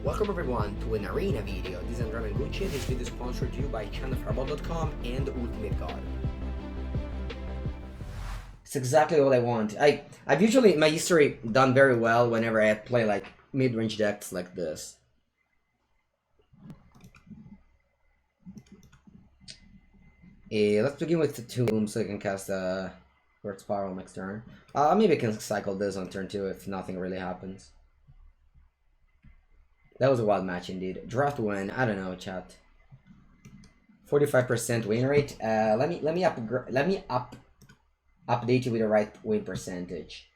Welcome everyone to an arena video. This is Andrea Mengucci. This video is sponsored to you by channelfireball.com and Ultimate God. It's exactly what I want. I've usually in my history done very well whenever I play like mid-range decks like this. Let's begin with the Tomb so I can cast a Word Spiral next turn. Maybe I can cycle this on turn 2 if nothing really happens. That was a wild match indeed. Draft win. I don't know, chat. 45% win rate. Let me update you with the right win percentage.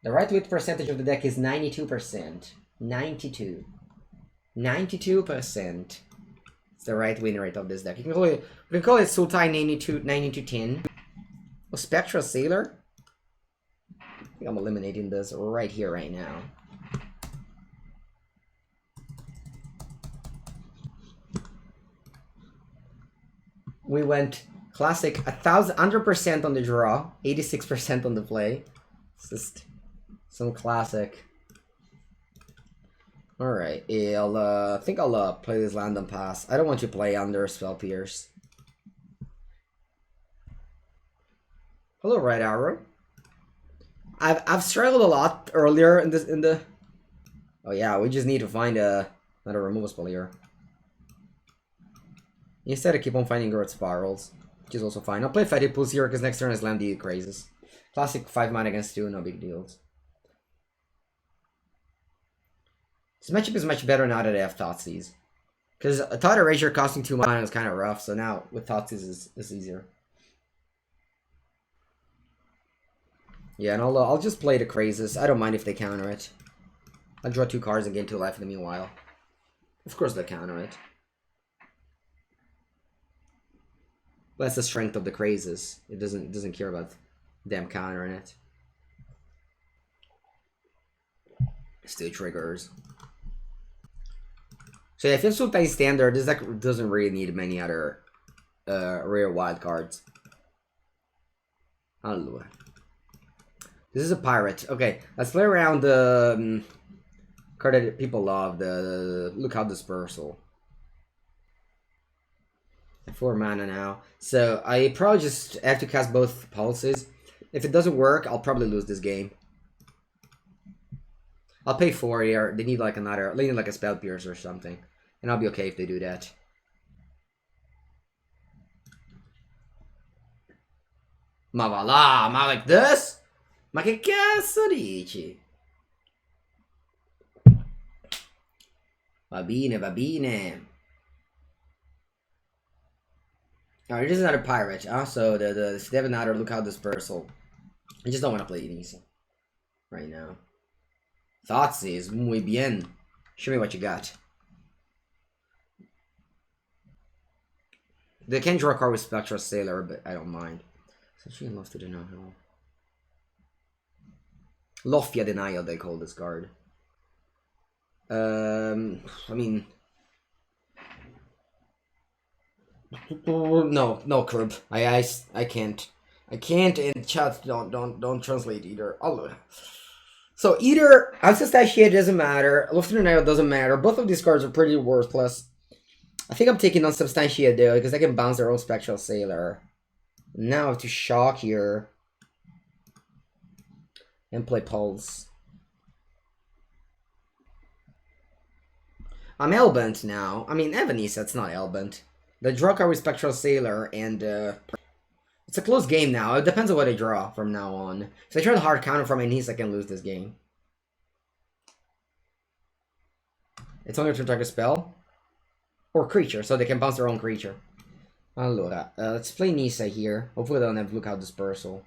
The right win percentage of the deck is 92%. 92%. It's the right win rate of this deck. You can call it Sultai 9210. Oh, Spectral Sailor. I think I'm eliminating this right here, right now. We went classic 100% on the draw, 86% on the play. It's just some classic. Alright, I think I'll play this land and pass. I don't want to play under Spell Pierce. Hello, Red Arrow. I've struggled a lot earlier in the. Oh yeah, we just need to find another removal spell here. Instead, I keep on finding Growth Spirals, which is also fine. I'll play Fatty Pools here because next turn is Land the Crazes. Classic 5 mana against 2, no big deals. This matchup is much better now that I have Thoughtseize. Because a Thought Erasure costing 2 mana is kind of rough, so now with Thoughtseize is easier. Yeah, and I'll just play the Crazes. I don't mind if they counter it. I'll draw 2 cards and gain 2 life in the meanwhile. Of course they'll counter it. That's the strength of the Crazes. It doesn't care about them countering it. Still triggers. So yeah, if you have Sultai standard, this deck doesn't really need many other rare wild cards. Allora. This is a pirate. Okay, let's play around the card that people love, the Lookout Dispersal. 4 mana now. So I probably just have to cast both pulses. If it doesn't work, I'll probably lose this game. I'll pay 4 here. They need like another, they need like a Spell Pierce or something. And I'll be okay if they do that. Ma va là, ma like this? Ma che cazzo dici? Va bene, va bene. Alright, this is another pirate. Also, they have another Lookout Dispersal. I just don't want to play Inisa right now. Thoughtseize, muy bien. Show me what you got. They can draw a card with Spectral Sailor, but I don't mind. So she lost to denial. Lofia Denial, they call this card. I mean. No, Crib. I can't. I can't, and chat don't translate either. So either Unsubstantiated doesn't matter, Lufthansa doesn't matter. Both of these cards are pretty worthless. I think I'm taking Unsubstantiated though, because they can bounce their own Spectral Sailor. Now I have to shock here. And play Pulse. I'm Hellbent now. I mean, Evanisa, it's not Hellbent. The draw card with Spectral Sailor, and it's a close game now. It depends on what I draw from now on. If I try to hard counter from my niece, I can lose this game. It's only to target spell or creature, so they can bounce their own creature. Allora, let's play Nisa here. Hopefully they don't have Lookout Dispersal.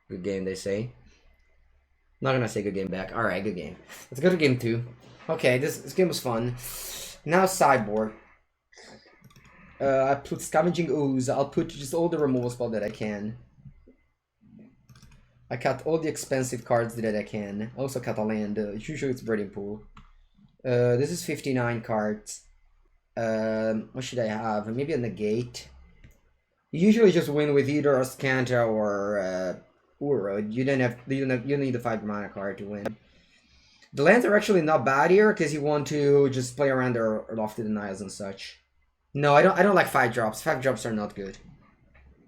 Good game, they say. Not gonna say good game back. Alright, good game. Let's go to game 2. Okay, this game was fun. Now sideboard. I put Scavenging Ooze. I'll put just all the removal spell that I can. I cut all the expensive cards that I can. Also cut a land. Usually it's Breeding Pool. This is 59 cards. What should I have? Maybe a Negate. You usually just win with either a Scanta or Uro. You need the 5 mana card to win. The lands are actually not bad here because you want to just play around their Lofty Denials and such. No, I don't like 5 drops. 5 drops are not good.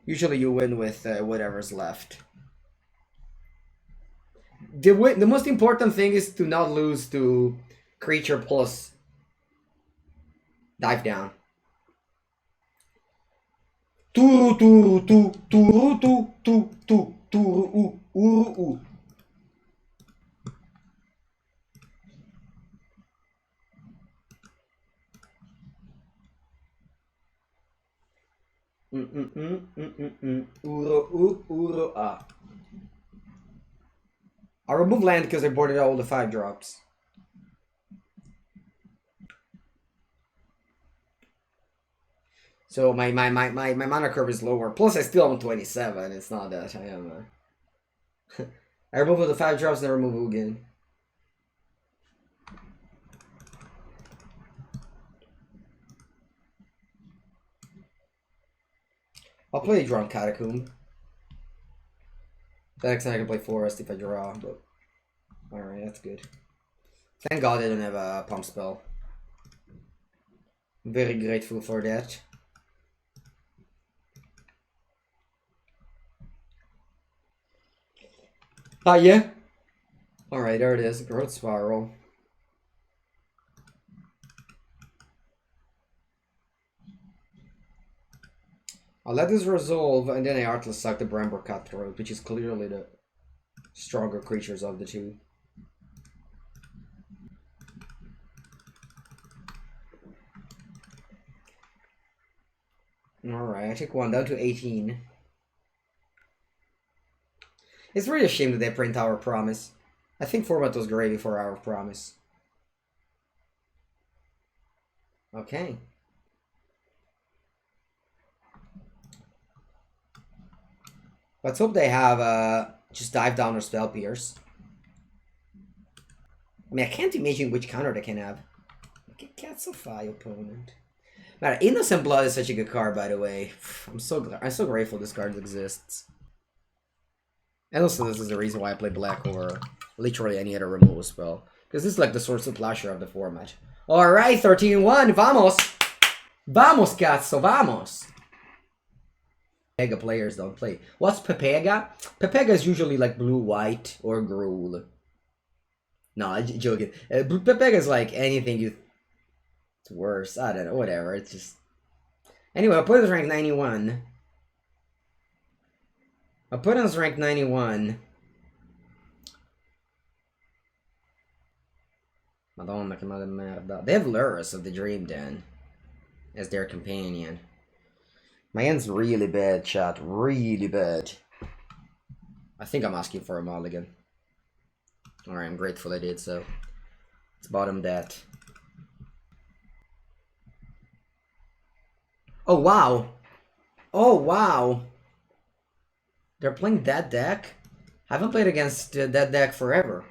Usually you win with whatever's left. The most important thing is to not lose to creature plus dive down. Turu turu tu turu tu tu tu turu u uru u. Uro a. I'll remove land because I boarded all the 5 drops. So my mana curve is lower. Plus I still am 27. It's not that I am. I remove the 5 drops and I remove again. I'll play Drunk Catacomb. The next time I can play Forest if I draw, but alright, that's good. Thank God I don't have a pump spell. Very grateful for that. Yeah. Alright, there it is. Growth Spiral. I'll let this resolve, and then I Artless Suck the Bramble Cutthroat, which is clearly the stronger creatures of the two. Alright, I took one down to 18. It's really a shame that they print Our Promise. I think format was great before Our Promise. Okay. Let's hope they have just Dive Down or Spell Pierce. I mean, I can't imagine which counter they can have. Catsify opponent. Man, Innocent Blood is such a good card, by the way. I'm so grateful this card exists. And also, this is the reason why I play black over literally any other removal spell. Because this is like the source of pleasure of the format. Alright, 13-1, vamos! Vamos, cazzo, vamos! Pepega players don't play. What's Pepega? Pepega is usually like blue-white or Gruul. No, I'm joking. Pepega is like anything you... It's worse. I don't know, whatever. It's just... Anyway, opponent's rank 91. Opponent's rank 91. Madonna, che male merda. They have Lurrus of the Dream Den as their companion. My hand's really bad, chat. Really bad. I think I'm asking for a mulligan. Alright, I'm grateful I did so. Let's bottom that. Oh, wow. Oh, wow. They're playing that deck? I haven't played against that deck forever.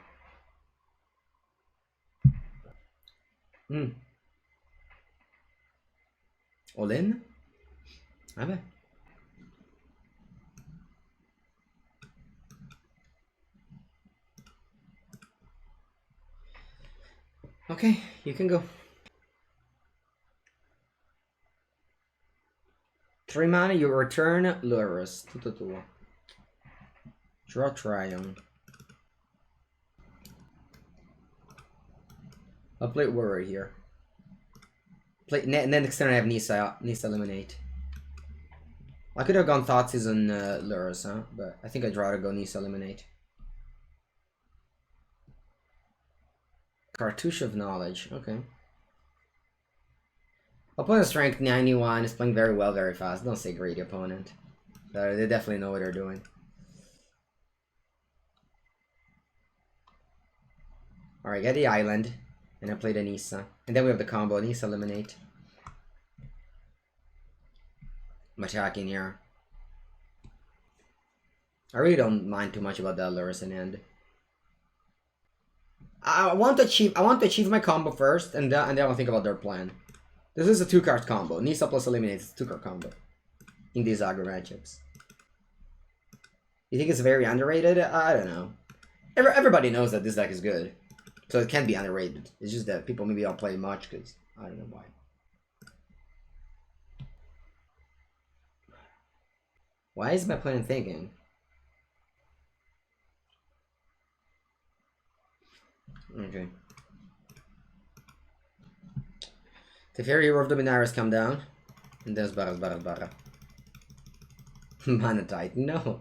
All in? Vabbè. Okay, you can go. 3 mana, you return Lurrus. Tutto tuo. Draw Triumph. I'll play Worry here. And then next turn I have Nissa Eliminate. I could have gone Thoughtseize on Lurrus, huh? But I think I'd rather go Nissa Eliminate. Cartouche of Knowledge, okay. Opponent's rank 91 is playing very well, very fast. Don't say greedy opponent. They definitely know what they're doing. Alright, get the island. And I played a Nissa. And then we have the combo, Nissa Eliminate. I'm attacking here. I really don't mind too much about that Lurrus in end. I want to achieve my combo first, and then I'll think about their plan. This is a 2-card combo. Nissa plus Eliminate is a 2-card combo in these aggro matchups. You think it's very underrated? I don't know. Everybody knows that this deck is good. So it can be underrated. It's just that people maybe don't play much because I don't know why. Why is my opponent thinking? Okay. Teferi Hero of the Minaris come down. And there's Bara. Mana Titan, no.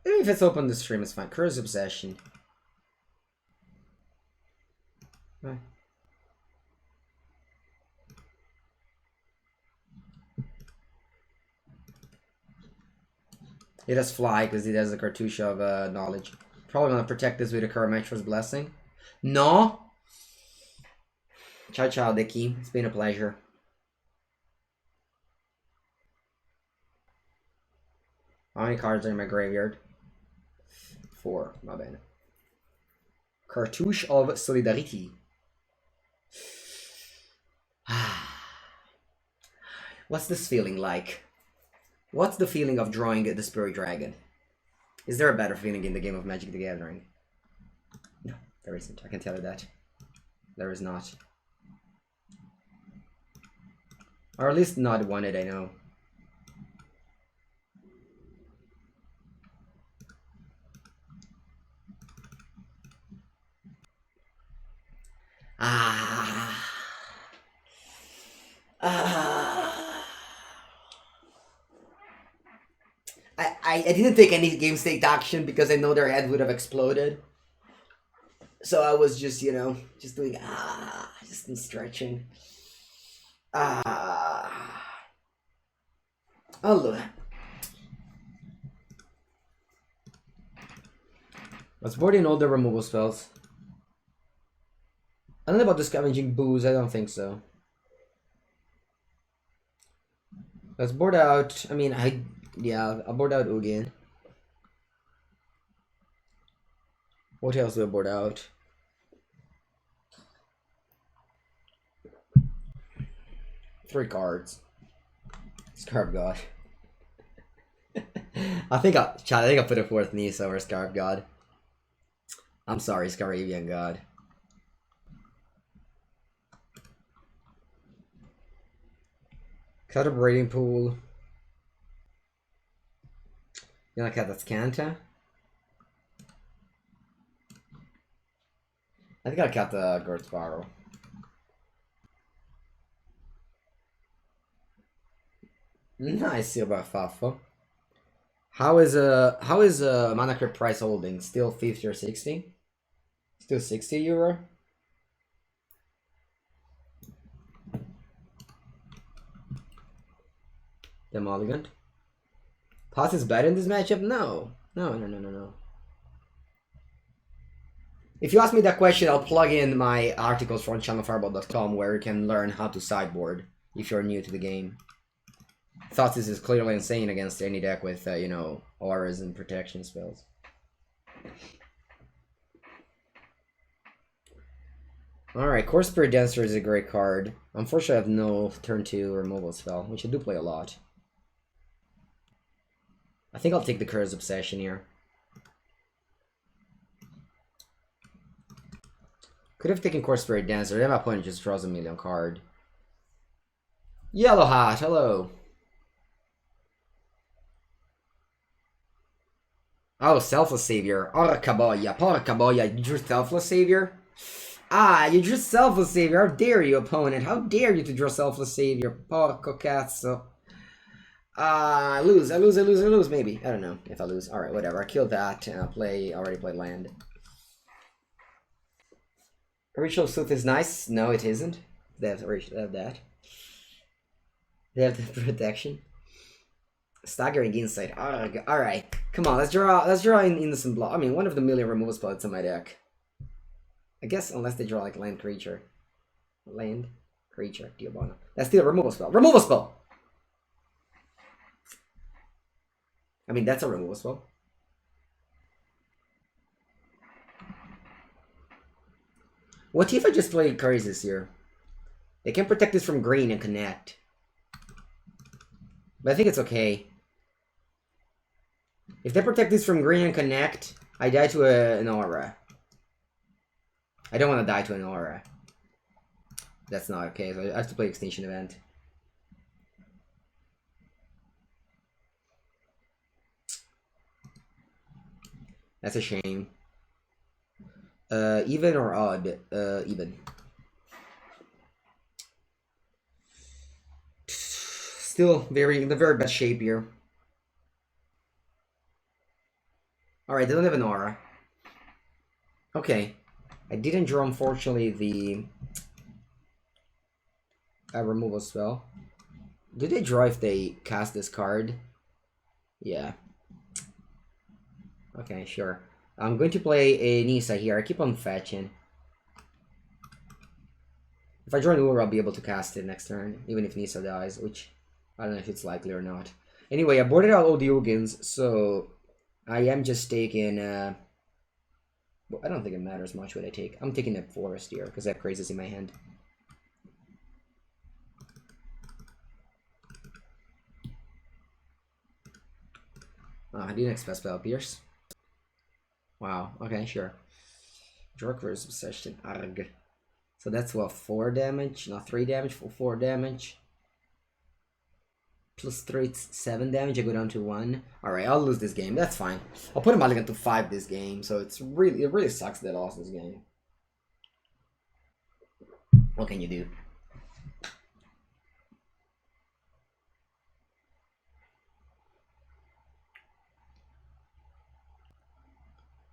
Maybe if it's open the stream, it's fine. Curse Obsession. Right. He does fly because he does the cartouche of knowledge. Probably gonna protect this with a Karametra's Blessing. No! Ciao, Dicky. It's been a pleasure. How many cards are in my graveyard? 4. My bad. Cartouche of Solidarity. What's this feeling like? What's the feeling of drawing the Spirit Dragon? Is there a better feeling in the game of Magic the Gathering? No, there isn't. I can tell you that. There is not. Or at least not one that I know. I didn't take any game state action because I know their head would have exploded. So I was just, you know, just doing just stretching. Oh look. Let's board in all the removal spells. I don't know about the Scavenging Booze, I don't think so. Let's board out, I mean, I'll board out Ugin. What else do I board out? Three cards. Scarab God. I think I'll put a fourth niece over Scarab God. I'm sorry, Scarabian God. Cut a Braiding Pool. You like that? That's Canta. I think I'll cut the Gert Sparrow. Nice, Silver Fafo. How is Mana Crypt price holding? Still 50 or 60? Still 60 euro? The Mulligan. Toss is better in this matchup? No. No. If you ask me that question, I'll plug in my articles from channelfireball.com where you can learn how to sideboard if you're new to the game. Thoughtseize is clearly insane against any deck with, you know, auras and protection spells. Alright, Core Spirit Dancer is a great card. Unfortunately, I have no turn 2 removal spell, which I do play a lot. I think I'll take the Curse Obsession here. Could have taken Core Spirit Dancer, then my opponent just draws a million card. Yellow Hat, hello. Oh, Selfless Savior. Porca boia, you drew Selfless Savior? You drew Selfless Savior. How dare you, opponent? How dare you to draw Selfless Savior? Porco cazzo. I lose, maybe. I don't know if I lose. Alright, whatever. I killed that, and already played land. Ritual Sooth is nice. No, it isn't. They have that. They have the protection. Staggering Insight. Alright. Come on, let's draw in Innocent Blood. I mean, one of the million removal spells in my deck. I guess unless they draw like land creature. Land creature, Diabana. That's still a removal spell. Removal spell! I mean, that's a removal spell. What if I just play Crisis here? They can protect this from green and connect. But I think it's okay. If they protect this from green and connect, I die to an aura. I don't want to die to an aura. That's not okay, so I have to play Extinction Event. That's a shame. Even or odd? Even. Still in the very bad shape here. Alright, they don't have an aura. Okay. I didn't draw, unfortunately, the removal spell. Do they draw if they cast this card? Yeah. Okay, sure. I'm going to play a Nisa here. I keep on fetching. If I draw an Ura, I'll be able to cast it next turn, even if Nisa dies, which I don't know if it's likely or not. Anyway, I boarded out all the Ugins, so I am just taking... well, I don't think it matters much what I take. I'm taking a Forest here, because I have Crazes in my hand. I didn't expect Spell Pierce. Wow, okay, sure. Jorkver's Obsession, arg. So that's what, 4 damage? Not 3 damage, for 4 damage. Plus 3, it's 7 damage, I go down to 1. Alright, I'll lose this game, that's fine. I'll put a mulligan to 5 this game, so it really sucks that I lost this game. What can you do?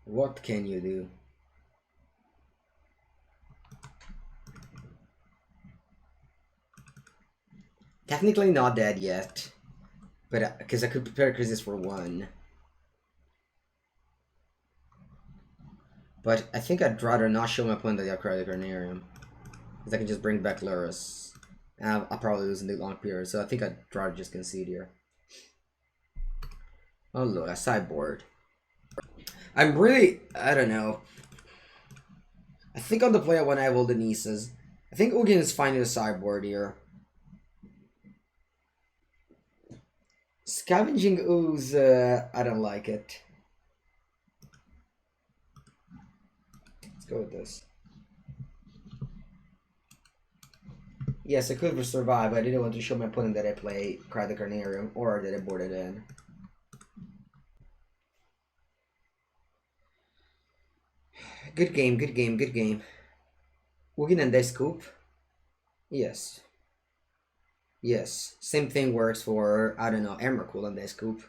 What can you do? Technically not dead yet, but because I could prepare Crisis for 1. But I think I'd rather not show my opponent that I have Cryptic Carnarium, because I can just bring back Lurrus. And I'll probably lose in the long period, so I think I'd rather just concede here. Oh look, a sideboard. I don't know. I think on the play when I have all the Nisas. I think Ugin is fine with a sideboard here. Scavenging Ooze, I don't like it. Let's go with this. Yes, I could survive, but I didn't want to show my opponent that I play Cry the Carnarium or that I boarded in. Good game, good game, good game. Ugin and Dice Scoop? Yes. Yes. Same thing works for, I don't know, Emrakul and Dice Scoop.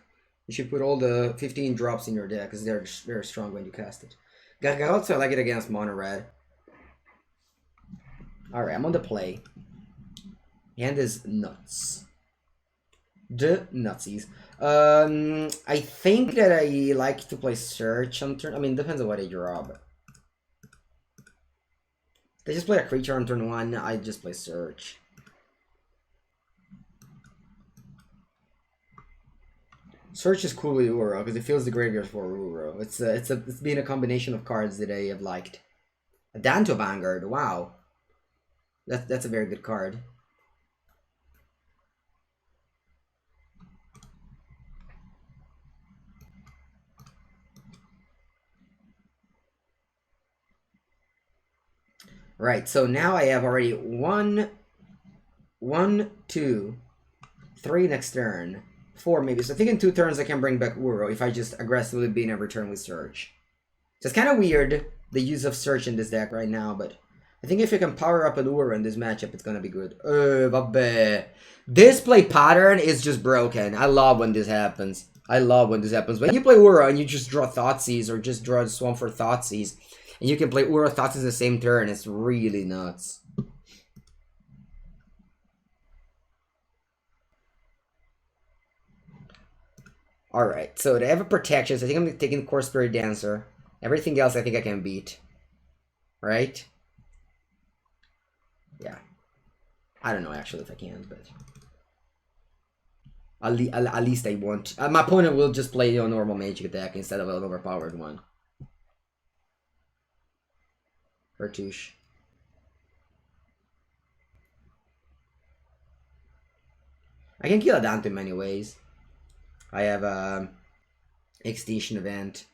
You should put all the 15 drops in your deck because they're very strong when you cast it. Gargarotsu, I like it against Mono Red. Alright, I'm on the play. Hand is nuts. The nutsies. I think that I like to play Search on turn. I mean, depends on what I draw, but if I just play a creature on turn 1, I just play Search. Search is cool with Uro because it fills the graveyard for Uro. It's been a combination of cards that I have liked. A Danto Vanguard, wow. That's a very good card. Right, so now I have already 1, 2, 3 next turn. 4 maybe. So I think in 2 turns I can bring back Uro if I just aggressively beat every turn with Search. So it's kind of weird, the use of Search in this deck right now, but I think if you can power up an Uro in this matchup, it's gonna be good. Vabbè. This play pattern is just broken. I love when this happens. I love when this happens. When you play Uro and you just draw Thoughtseize or just draw Swamp for Thoughtseize, and you can play Uro Thoughtseize the same turn, it's really nuts. Alright, so they have a protection, so I think I'm taking Core Spirit Dancer. Everything else I think I can beat. Right? Yeah. I don't know actually if I can, but... At least I want... my opponent will just play a normal Magic deck instead of an overpowered one. Vertouche. I can kill Adante in many ways. I have a Extinction Event.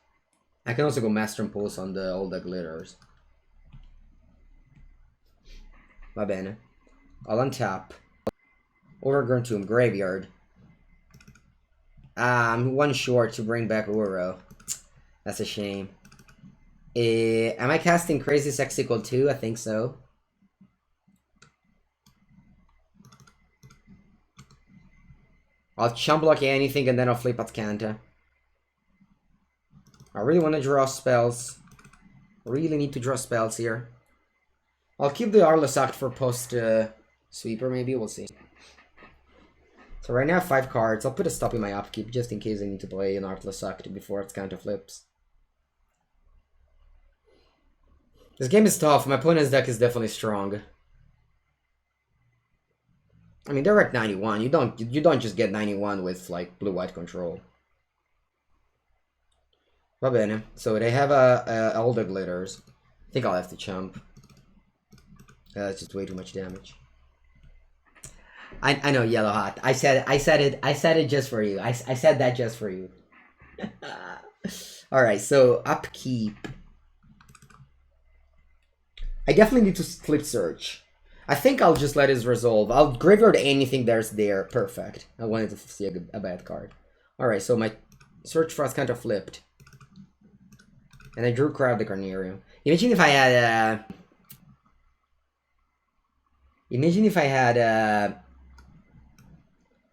I can also go Master Impulse on all the glitters. Va bene. I'll untap. Overgrown Tomb, Graveyard. I'm one short to bring back Uro. That's a shame. Am I casting Crazy Sexical 2? I think so. I'll chump block anything and then I'll flip at Kanta. I really want to draw spells. Really need to draw spells here. I'll keep the Artless Act for post sweeper, maybe. We'll see. So right now I have 5 cards. I'll put a stop in my upkeep just in case I need to play an Artless Act before it counter flips. This game is tough. My opponent's deck is definitely strong. I mean, they're at 91. You don't just get 91 with like blue-white control. Va bene. So they have all the glitters. I think I'll have to chump. That's just way too much damage. I know, Yellow Hot. I said it just for you. I said that just for you. All right. So upkeep. I definitely need to flip search. I think I'll just let it resolve. I'll graveyard anything there's there. Perfect. I wanted to see a bad card. Alright, so my search frost kind of flipped. And I drew Crowd the Carnarium. Imagine if I had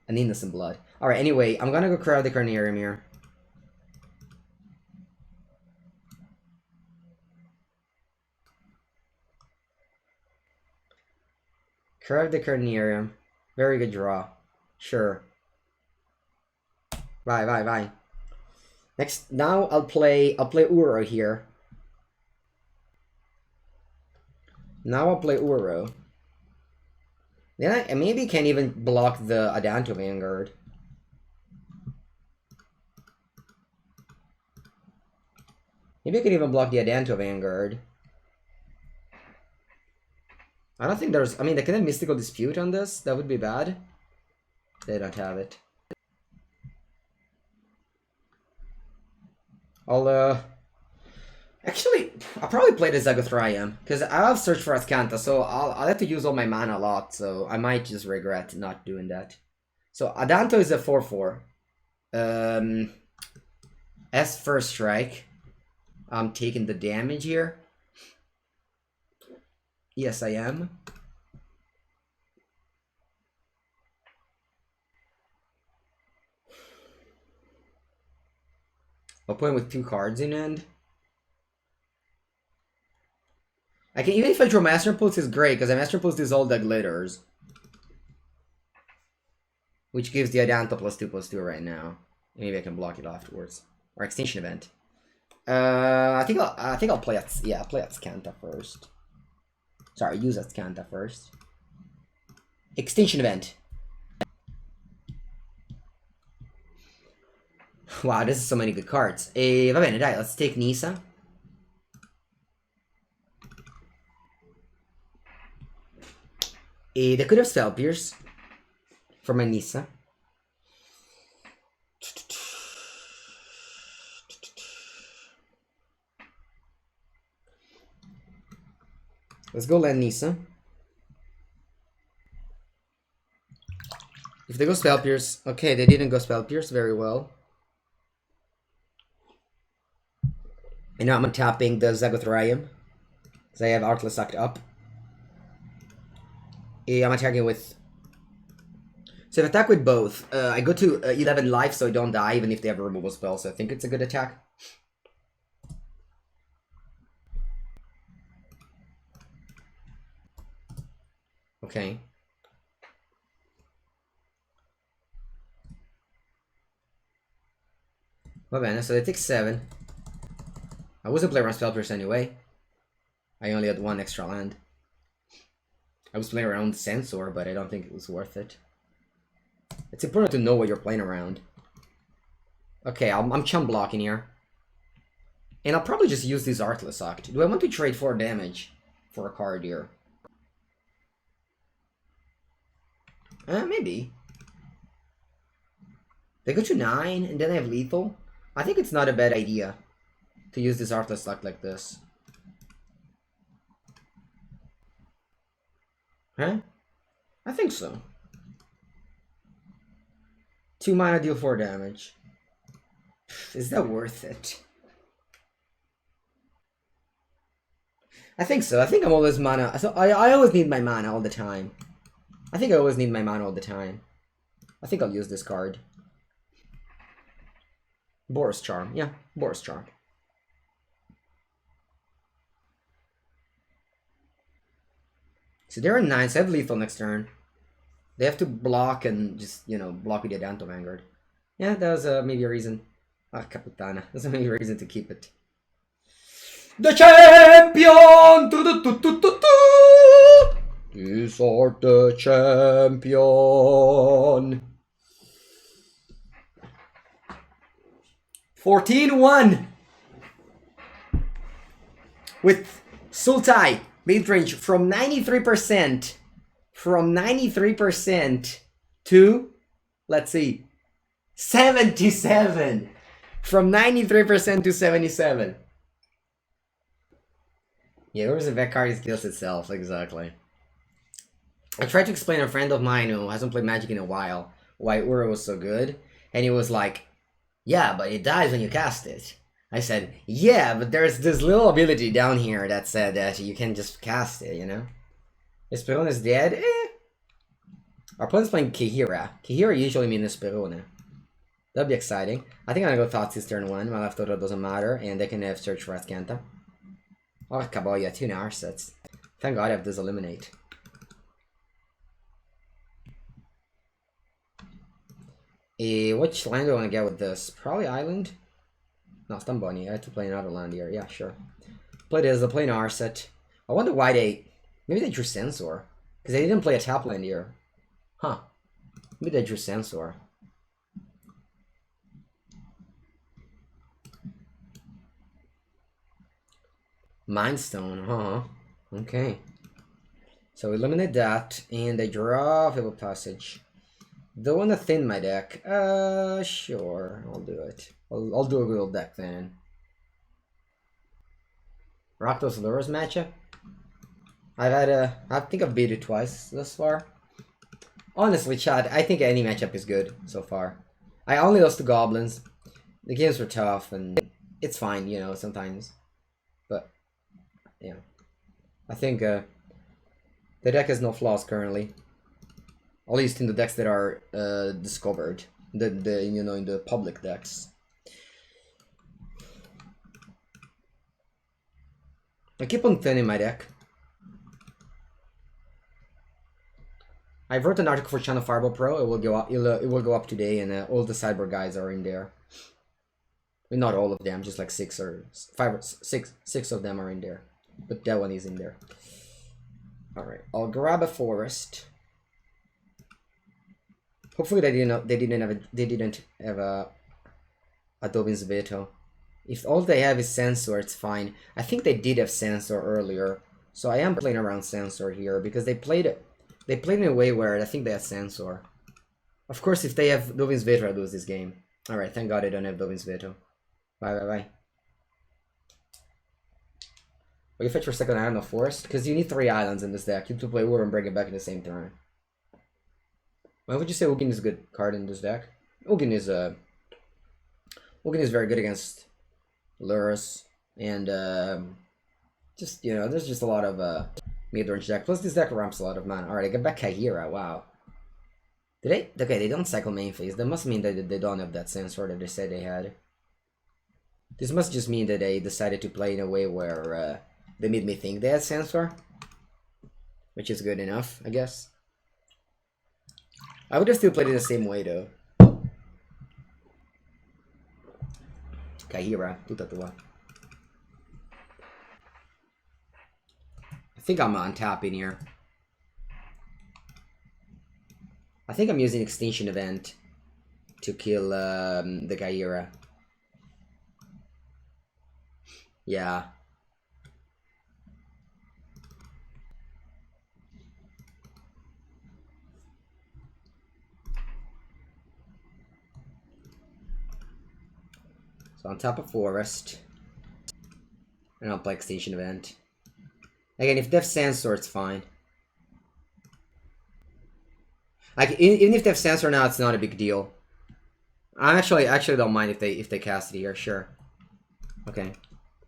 an Innocent Blood. Alright, anyway, I'm gonna go Crowd the Carnarium here. Crowd the Carnarium. Very good draw. Sure. Bye. Next, now I'll play Uro here. Now I'll play Uro. Then I maybe can't even block the Adanto Vanguard. Maybe I can even block the Adanto Vanguard. I don't think there's... I mean, they can have Mystical Dispute on this. That would be bad. They don't have it. Actually, I'll probably play the Zagothrium. Because I have Search for Azcanta, so I'll have to use all my mana a lot. So I might just regret not doing that. So Adanto is a 4/4. As first strike. I'm taking the damage here. Yes, I am. I'll play with 2 cards in hand. I can, even if I draw Master Impulse, is great because I Master Impulse is all the glitters, which gives the Adanto +2/+2 right now. Maybe I can block it afterwards or Extinction Event. I think I'll play Azcanta first. Sorry, use Azcanta first. Extinction Event. Wow, this is so many good cards. Va bene, dai, let's take Nisa. They could have Spell Pierce for my Nisa. Let's go land Nisa. If they go Spell Pierce, okay, they didn't go Spell Pierce, very well. And now I'm tapping the Zagothrium, because I have Artless Act up. I'm attacking with... So if I attack with both, I go to 11 life so I don't die even if they have a removal spell, so I think it's a good attack. Okay. Va bene, so they take 7. I wasn't playing around Spell Pierce anyway. I only had 1 extra land. I was playing around Censor, but I don't think it was worth it. It's important to know what you're playing around. Okay, I'm chum blocking here. And I'll probably just use this Artless Act. Do I want to trade 4 damage for a card here? Maybe. They go to 9 and then I have lethal. I think it's not a bad idea to use this Artless luck like this. Huh? I think so. 2 mana, deal 4 damage. Is that worth it? I think so. I think I'm always mana. So I always need my mana all the time. I think I always need my mana all the time. I think I'll use this card. Boros Charm. Yeah, Boros Charm. So they're in 9, so I have lethal next turn. They have to block and just, you know, block with the Adanto Vanguard. Yeah, that was maybe a reason. Ah, Capitana. That's maybe a reason to keep it. The champion! These are the champion. 14-1 with Sultai midrange from 93% to, let's see, 77. From 93% to 77. Yeah, there was a vet card that kills itself, exactly. I tried to explain to a friend of mine who hasn't played Magic in a while why Uro was so good, and he was like, yeah, but it dies when you cast it. I said, yeah, but there's this little ability down here that said that you can just cast it, you know? Esperone is dead? Eh. Our opponent's playing Kihira. Kihira usually means Esperone. That'd be exciting. I think I'm gonna go Thoughtseize turn 1. My left order doesn't matter, and they can have Search for Azcanta. Oh, Kaboya, 2 Narsets. Thank God I have this Eliminate. Which land do I want to get with this? Probably Island? No, Stamboni. I have to play another land here. Yeah, sure. Play this, they'll play Narset. I wonder why they... Maybe they drew Censor. Because they didn't play a tap land here. Huh. Maybe they drew Censor. Mindstone, huh? Okay. So eliminate that, and I draw Fabled Passage. Don't want to thin my deck. Sure, I'll do it. I'll do a good old deck then. Rakdos Lures matchup. I think I've beat it twice thus far. Honestly, chat, I think any matchup is good so far. I only lost to Goblins. The games were tough, and it's fine, you know, sometimes. But, yeah. I think the deck has no flaws currently. At least in the decks that are discovered. You know, in the public decks. I keep on thinning my deck. I wrote an article for Channel Fireball Pro. It will go up. It will go up today, and all the cyber guys are in there. I mean, not all of them, just like 6 or 5 or 6 of them are in there. But that one is in there. All right, I'll grab a forest. Hopefully they didn't have a Dovin's Veto. If all they have is Censor, it's fine. I think they did have Censor earlier, so I am playing around Censor here because they played it in a way where I think they had Censor. Of course, if they have Dovin's Veto, I lose this game. All right, thank God I don't have Dovin's Veto. Bye. Will you fetch for second island of forest? Because you need 3 islands in this deck. You have to play War and bring it back in the same turn. Why would you say Ugin is a good card in this deck? Ugin is very good against Lurus, and just, you know, there's just a lot of midrange deck. Plus this deck ramps a lot of mana. Alright, I get back Kaihira, wow. Did they? Okay, they don't cycle main phase. That must mean that they don't have that Censor that they said they had. This must just mean that they decided to play in a way where they made me think they had Censor. Which is good enough, I guess. I would have still played it the same way though. Kaihira, tutatua. I think I'm on tapping here. I think I'm using Extinction Event to kill the Kaihira. Yeah. So on top of Forest. And I'll play Extinction Event. Again, if they have Sandstorm, it's fine. Like, even if they have Sandstorm now, it's not a big deal. I actually don't mind if they cast it here, sure. Okay.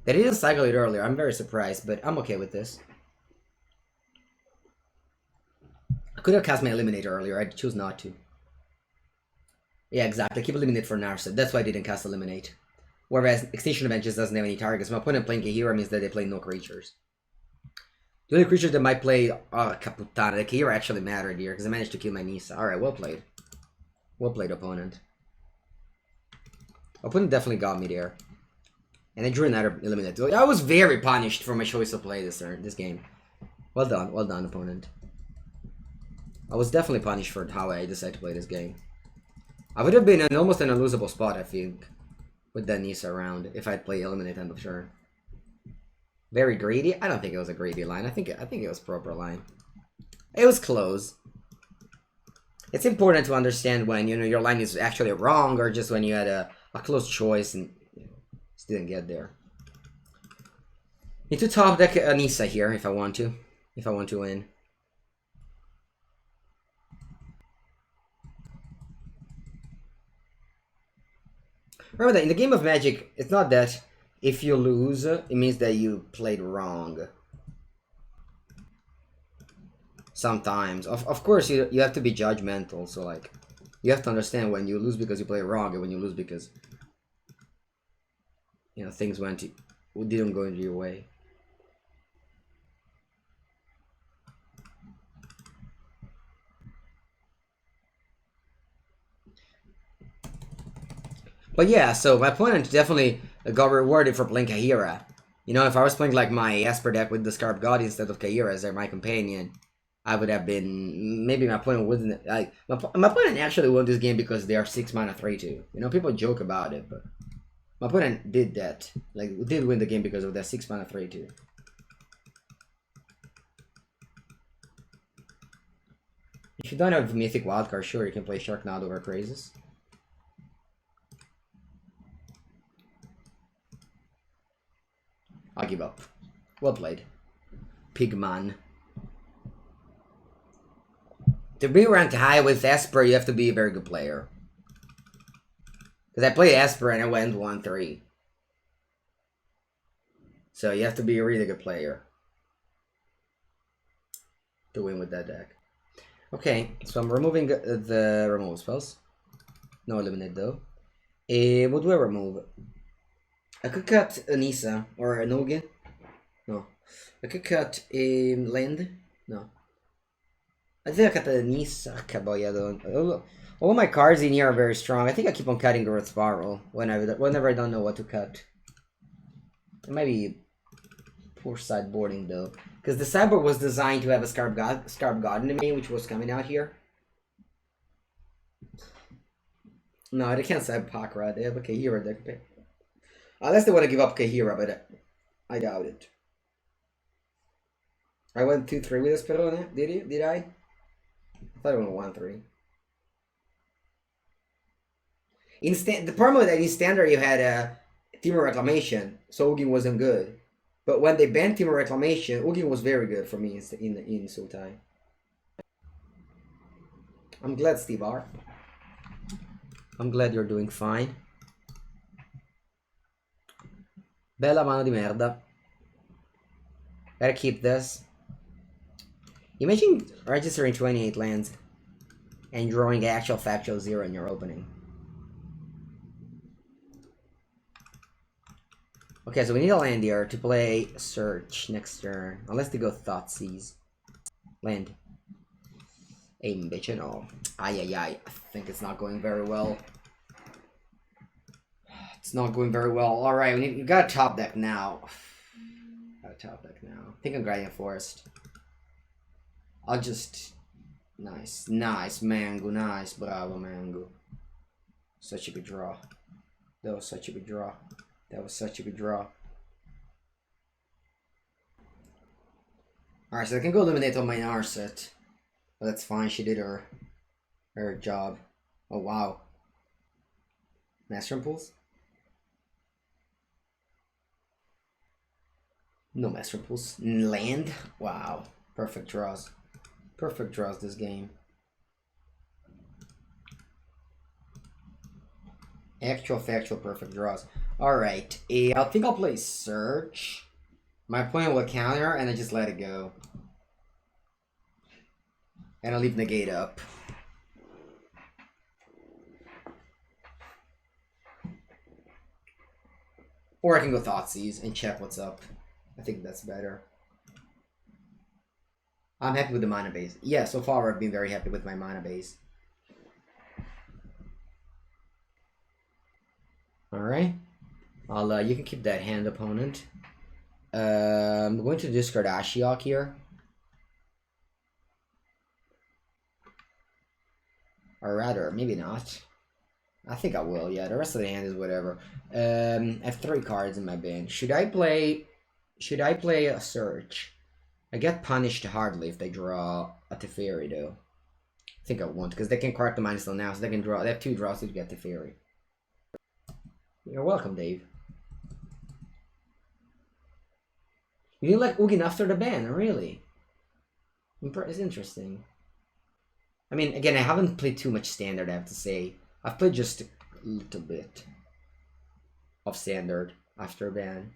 They didn't cycle it earlier, I'm very surprised, but I'm okay with this. I could have cast my Eliminate earlier, I choose not to. Yeah, exactly, keep Eliminate for Narset, that's why I didn't cast Eliminate. Whereas Extinction Event just doesn't have any targets. My opponent playing Kahira means that they play no creatures. The only creatures that might play... Oh, Caputana. The Kahira actually mattered here, because I managed to kill my Nisa. Alright, well played. Well played, opponent. Opponent definitely got me there. And I drew another Eliminate. I was very punished for my choice of play this game. Well done, opponent. I was definitely punished for how I decided to play this game. I would have been in almost an unlosable spot, I think. With that Nisa around, if I'd play Eliminate end of turn. Very greedy? I don't think it was a greedy line. I think it was proper line. It was close. It's important to understand when your line is actually wrong, or just when you had a close choice and just didn't get there. Need to top deck Nisa here if I want to. If I want to win. Remember that in the game of Magic, it's not that if you lose, it means that you played wrong. Sometimes. Of course, you have to be judgmental, so like, you have to understand when you lose because you play wrong, and when you lose because, things didn't go into your way. But yeah, so my opponent definitely got rewarded for playing Kahira. If I was playing like my Esper deck with the Scarab God instead of Kahira as my companion, I would have been... Maybe my opponent wouldn't... My opponent actually won this game because they are 6 mana 3/2. People joke about it, but... My opponent did that. Like, did win the game because of that 6 mana 3/2. If you don't have Mythic Wildcard, sure, you can play Sharknado over Crazes. I'll give up. Well played. Pigman. To be ranked high with Esper, you have to be a very good player. Because I played Esper and I went 1-3. So you have to be a really good player to win with that deck. Okay, so I'm removing the removal spells. No eliminate though. What do I remove? I could cut Anissa or a Noggin. No. I could cut Land. No. I think I cut the Anissa. All my cards in here are very strong. I think I keep on cutting Growth Spiral whenever I don't know what to cut. It might be poor sideboarding though. Because the sideboard was designed to have a Scarab God in the main, which was coming out here. No, they can't side Pakra. They have a Kahira deck. Unless they want to give up Kahira, but I doubt it. I went 2-3 with a spell on it. Did I? I thought I went 1-3. The problem with that in Standard, you had a Temur Reclamation, so Ugin wasn't good. But when they banned Temur Reclamation, Ugin was very good for me in Sultai. I'm glad, Steve R. I'm glad you're doing fine. Bella mano di merda. Gotta keep this. Imagine registering 28 lands and drawing actual factual 0 in your opening. Okay, so we need a land here to play Search next turn. Unless they go Thoughtseize. Land. Aim, bitch, no. Ay. I think it's not going very well. It's not going very well. Alright, we got a top deck now. Got a top deck now. I think I'm Guardian Forest. I'll just... Nice, Mango, nice, bravo, Mango. Such a good draw. That was such a good draw. Alright, so I can go eliminate on my Narset. But that's fine, she did her job. Oh, wow. Master Impulse? No master pools. Land? Wow. Perfect draws. Perfect draws this game. Actual factual perfect draws. Alright. I think I'll play search. My opponent will counter and I just let it go. And I'll leave negate up. Or I can go Thoughtseize and check what's up. I think that's better. I'm happy with the mana base. Yeah, so far I've been very happy with my mana base. Alright. You can keep that hand, opponent. I'm going to discard Ashiok here. Or rather, maybe not. I think I will, yeah. The rest of the hand is whatever. I have 3 cards in my bin. Should I play a search? I get punished hardly if they draw a Teferi though. I think I won't, because they can crack the Mind Stone now, so they can draw. They have 2 draws to get Teferi. You're welcome, Dave. You didn't like Ugin after the ban, really? It's interesting. I mean, again, I haven't played too much Standard, I have to say. I've played just a little bit of Standard after a ban.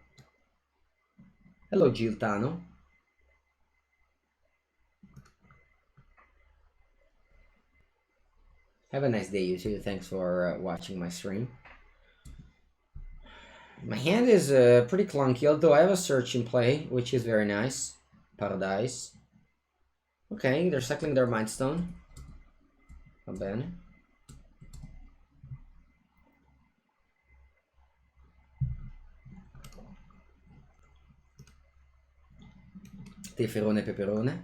Hello, Giltano. Have a nice day, you too. Thanks for watching my stream. My hand is pretty clunky, although I have a search in play, which is very nice. Paradise. Okay, they're cycling their Mind Stone. Va bene. Teferone Peperone.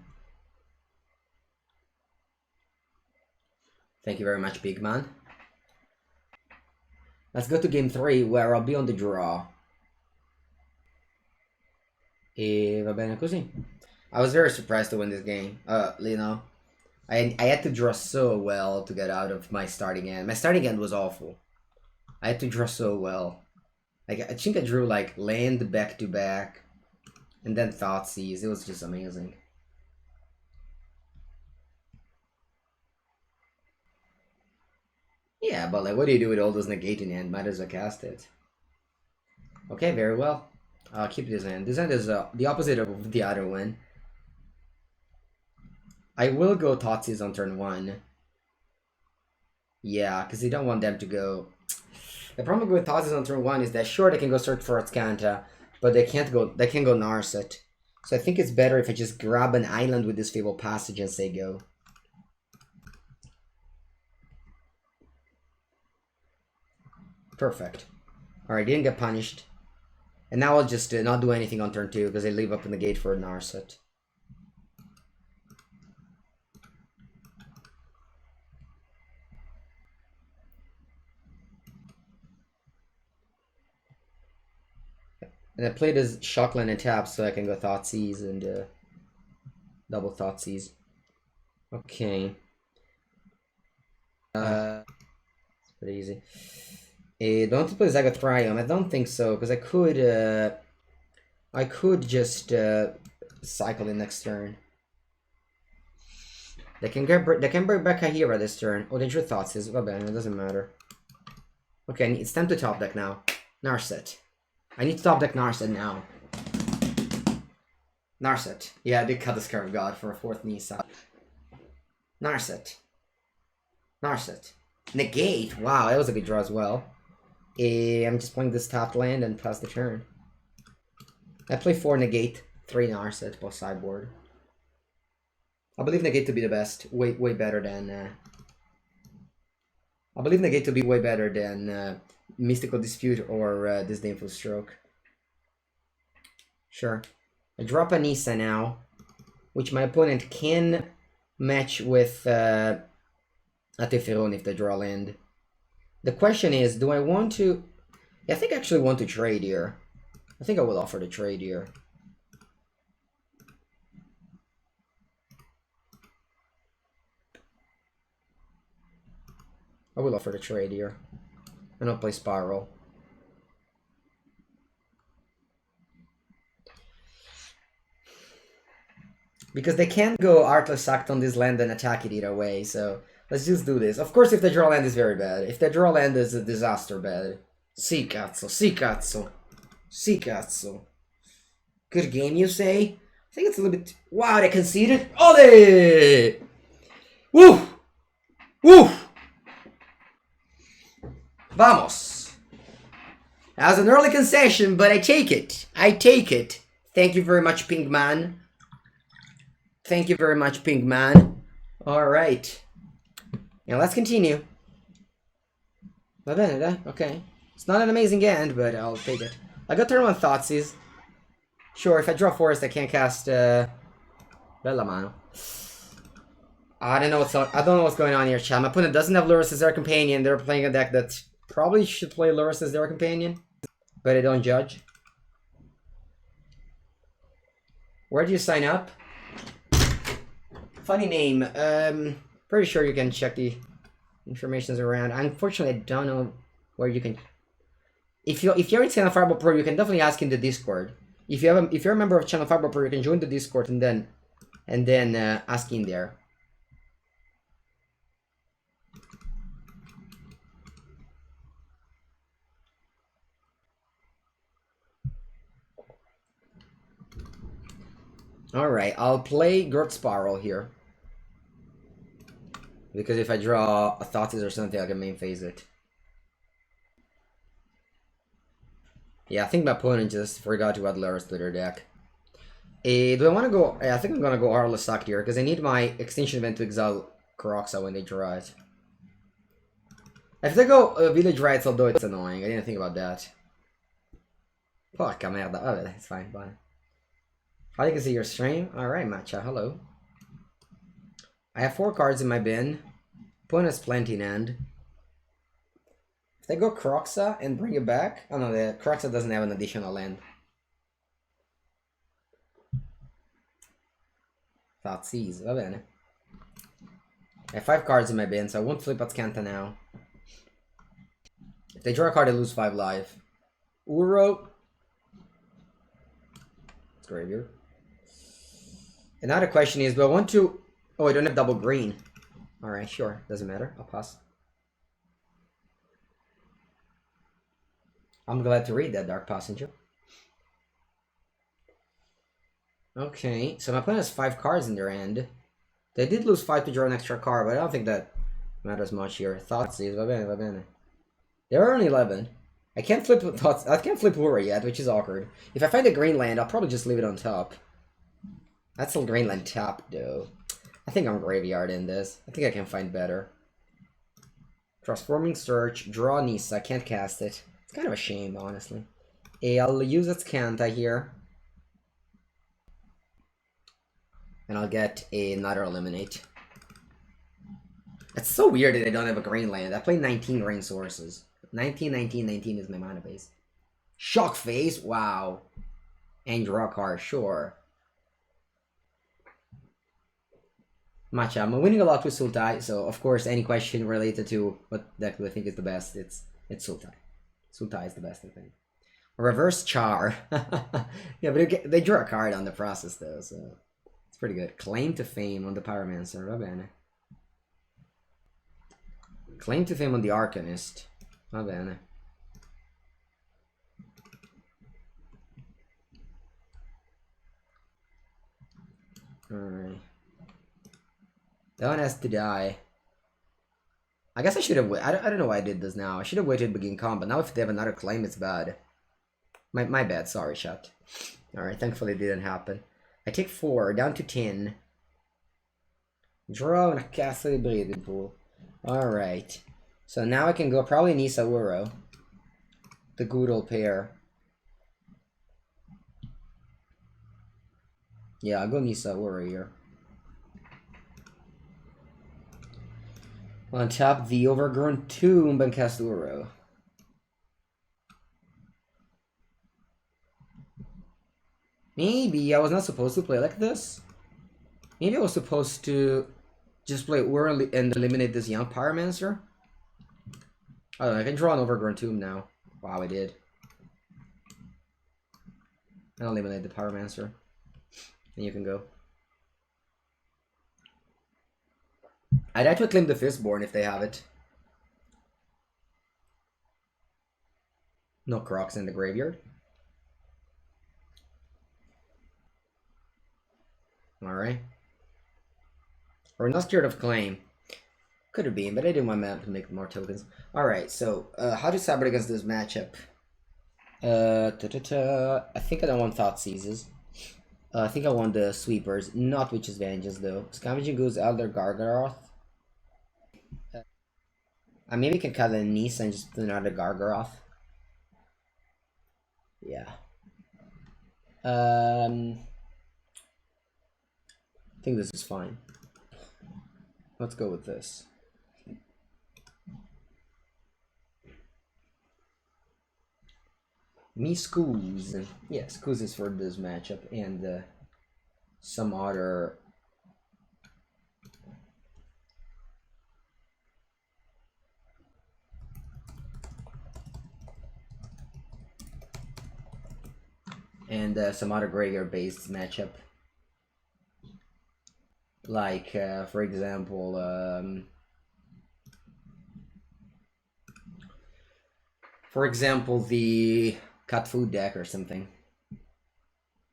Thank you very much, big man. Let's go to game 3, where I'll be on the draw. E va bene così. I was very surprised to win this game. You know, I had to draw so well to get out of my starting end. My starting end was awful. I had to draw so well. Like, I think I drew like land back to back, and then Thoughtseize. It was just amazing. Yeah, but like, what do you do with all those negating hand? Might as well cast it. Okay, very well. I'll keep this hand. This hand is the opposite of the other one. I will go Thoughtseize on turn 1. Yeah, because you don't want them to go. The problem with Thoughtseize on turn 1 is that sure they can go search for Atscanta, but they can't go Narset. So I think it's better if I just grab an island with this Fabled Passage and say go. Perfect. Alright, didn't get punished. And now I'll just not do anything on turn 2 because I leave up in the gate for a Narset. And I played as Shockland and tap so I can go Thoughtseize and double Thoughtseize. Okay. It's pretty easy. Don't play Zagathrium. I don't think so, because I could just cycle in next turn. They can bring back Kahira this turn. Oh, they drew Thoughtseize. Oh, bad, it doesn't matter. Okay, it's time to top deck now. Narset. I need to top deck Narset now. Narset. Yeah, I did cut the Scar of God for a 4th Nisa. Narset. Narset. Negate. Wow, that was a good draw as well. I'm just playing this top land and pass the turn. I play 4 Negate, 3 Narset plus sideboard. I believe Negate to be the best. Way better than... I believe Negate to be way better than Mystical Dispute or Disdainful Stroke. Sure. I drop a Nisa now, which my opponent can match with a Teferon if they draw land. The question is, do I want to... Yeah, I think I actually want to trade here. I think I will offer the trade here. I will offer the trade here. And I'll play Spiral. Because they can't go Artless Act on this land and attack it either way, so let's just do this. Of course, if the draw land is very bad. If the draw land is a disaster bad. Si cazzo, si cazzo. Si cazzo. Good game, you say? I think it's a little bit... Wow, they conceded? Ole! Woo! Woo! Vamos! That was an early concession, but I take it. I take it. Thank you very much, Pink Man. Thank you very much, Pink Man. Alright. Now let's continue. Va bene, dai. Okay. It's not an amazing end, but I'll take it. I got turn 1 Thoughtseize. Sure, if I draw Forest, I can't cast, Bella Mano. I don't know what's going on here, chat. My opponent doesn't have Lurrus as their companion. They're playing a deck that probably should play Lurrus as their companion, but I don't judge. Where do you sign up? Funny name. Pretty sure you can check the informations around. Unfortunately, I don't know where you can. If you're in Channel Fireball Pro, you can definitely ask in the Discord. If you're a member of Channel Fireball Pro, you can join the Discord and then ask in there. Alright, I'll play Gert Spiral here. Because if I draw a Thoughtseize or something, I can main phase it. Yeah, I think my opponent just forgot to add Lurrus to their deck. Do I want to go... I think I'm going to go Artless Act here, because I need my Extinction Event to exile Kroxa when they draw it. If they go Village Rites, although it's annoying. I didn't think about that. Porca merda. Oh, it's fine, bye. I can see your stream. Alright, Matcha, hello. I have 4 cards in my bin. Opponent has plenty in hand. If they go Kroxa and bring it back... Oh no, the Kroxa doesn't have an additional land. Thoughtseize, va bene. I have 5 cards in my bin, so I won't flip Atscanta now. If they draw a card, I lose 5 life. Uro. It's graveyard. And now the question is, do I want to... Oh, I don't have double green. Alright, sure. Doesn't matter. I'll pass. I'm glad to read that, Dark Passenger. Okay, so my opponent has 5 cards in their hand. They did lose 5 to draw an extra card, but I don't think that matters much here. Thoughtseize, va bene, va bene. There are only 11. I can't flip Thoughts. I can't flip Ura yet, which is awkward. If I find a green land, I'll probably just leave it on top. That's still green land top, though. I think I'm graveyard in this. I think I can find better. Transforming Search, draw Nissa, can't cast it. It's kind of a shame, honestly. I'll use Atscanta here. And I'll get another Eliminate. It's so weird that I don't have a green land. I play 19 green sources. 19, 19, 19 is my mana base. Shock Phase? Wow. And draw a card, sure. Matcha, I'm winning a lot with Sultai, so of course any question related to what deck do I think is the best, it's Sultai. Sultai is the best, I think. Reverse Char. Yeah, but they draw a card on the process though, so it's pretty good. Claim to Fame on the Pyromancer, va bene. Claim to Fame on the Arcanist, va bene. Alright. That one has to die. I guess I should have I don't know why I did this now. I should have waited to begin combat. Now if they have another claim, it's bad. My bad, sorry, chat. Alright, thankfully it didn't happen. I take 4, down to 10. Draw and a Castle Breeding Pool. Alright. So now I can go probably Nissa Uro. The good old pair. Yeah, I'll go Nissa Uro here. On top, the Overgrown Tomb and cast Uro. Maybe I was not supposed to play like this. Maybe I was supposed to just play Uro and eliminate this young Pyromancer. Oh, I can draw an Overgrown Tomb now. Wow, I did. I'll eliminate the Pyromancer. And you can go. I'd actually claim the Fistborn if they have it. No Crocs in the graveyard. Alright. We're not scared of claim. Could have been, but I didn't want to make more tokens. Alright, so how to cyber against this matchup? I think I don't want Thought Seizes. I think I want the Sweepers, not Witch's Vengeance though. Scavenging Goose, Elder Gargaroth. I maybe can cut a Nisa and just put another Gargaroth. Yeah. I think this is fine. Let's go with this. Me Scoos. Yeah, Scoos is for this matchup and some other. And some other graveyard based matchup. Like, for example, the cat food deck or something.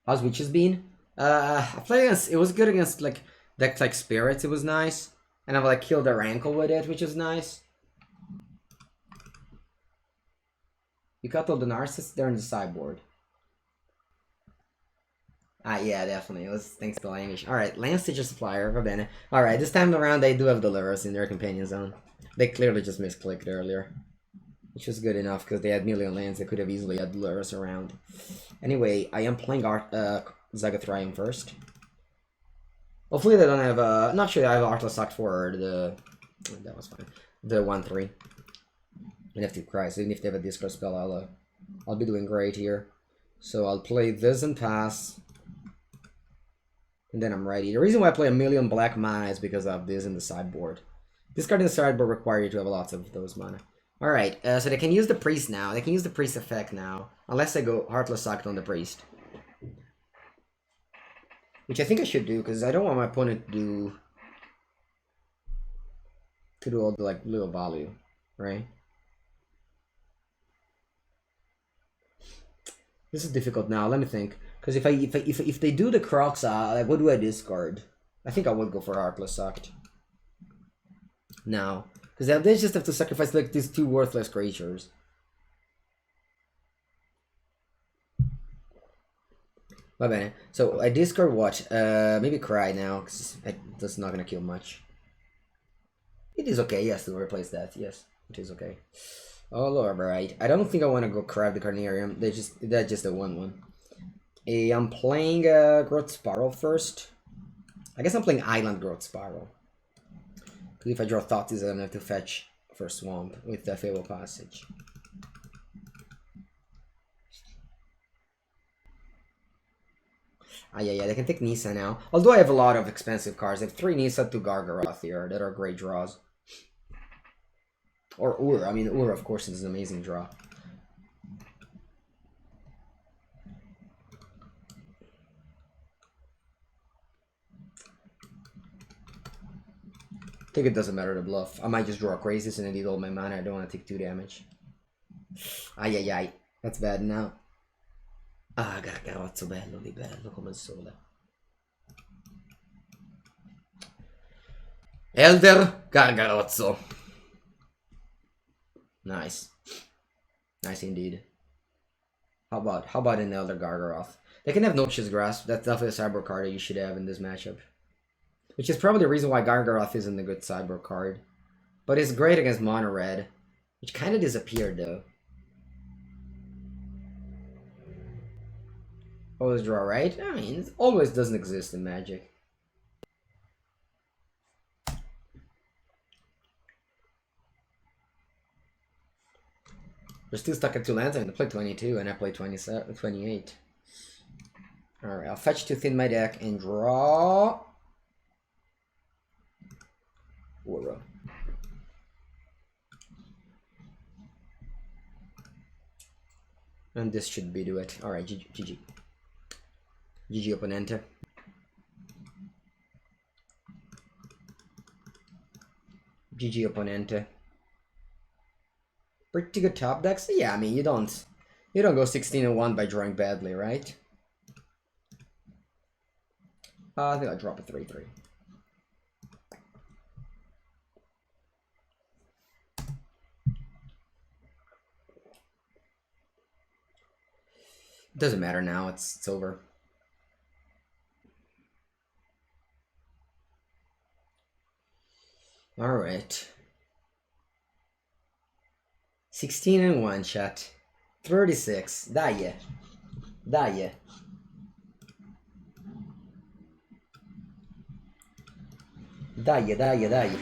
How's Witch's Bean? I played against, it was good against like decks like Spirits, it was nice. And I've like killed their ankle with it, which is nice. You got all the Narcissists, they're in the sideboard. Yeah, definitely. It was thanks to language. Alright, Land Stitcher Supplier, va bene. Alright, this time around they do have Dolores in their companion zone. They clearly just misclicked earlier. Which was good enough, because they had million lands, they could have easily had Dolores around. Anyway, I am playing Zagathrium first. Hopefully they don't have, not sure I have Artless Act for the... That was fine. The 1-3. And if they cry, so even if they have a discard spell, I'll be doing great here. So I'll play this and pass. And then I'm ready. The reason why I play a million black mana is because of this in the sideboard. Discarding the sideboard requires you to have lots of those mana. Alright, so they can use the priest now. They can use the priest effect now. Unless I go Heartless Act on the priest. Which I think I should do, because I don't want my opponent to do all the like little value, right? This is difficult now, let me think. Because if they do the Crocs, like what do I discard? I think I would go for Heartless Act. Now. Because they just have to sacrifice like these two worthless creatures. My bad. So I discard what? Maybe Cry now, because that's not gonna kill much. It is okay, yes, to replace that. Yes, it is okay. Oh lord, right. I don't think I want to go Crab the Carnarium. That's just a 1/1. I'm playing Growth Spiral first. I guess I'm playing Island Growth Spiral. Because if I draw Thought Seizes, I'm gonna have to fetch for Swamp with the Fable Passage. Yeah, they can take Nisa now. Although I have a lot of expensive cards. I have 3 Nisa, 2 Gargaroth here that are great draws. Or Ur. I mean, Ur, of course, is an amazing draw. I think it doesn't matter to bluff. I might just draw Crazies and I need all my mana. I don't want to take 2 damage. Ai. That's bad now. Ah, Gargarozzo, bello lì, bello come il sole. Elder Gargarozzo. Nice. Nice indeed. How about an Elder Gargaroth? They can have Noxious Grasp. That's definitely a sideboard card that you should have in this matchup. Which is probably the reason why Gargaroth isn't a good sideboard card. But it's great against Mono Red. Which kind of disappeared though. Always draw, right? I mean, it always doesn't exist in Magic. We're still stuck at 2 lands. I'm gonna play 22 and I play 28. Alright, I'll fetch to thin my deck and draw Aura. And this should be do it. Alright, GG. GG Opponente. GG opponente. Pretty good top decks. Yeah, I mean you don't go 16-1 by drawing badly, right? I think I'll drop a 3/3. Doesn't matter now. It's over. All right. 16-1, chat. 36. Dai. Dai. Dai, dai, dai.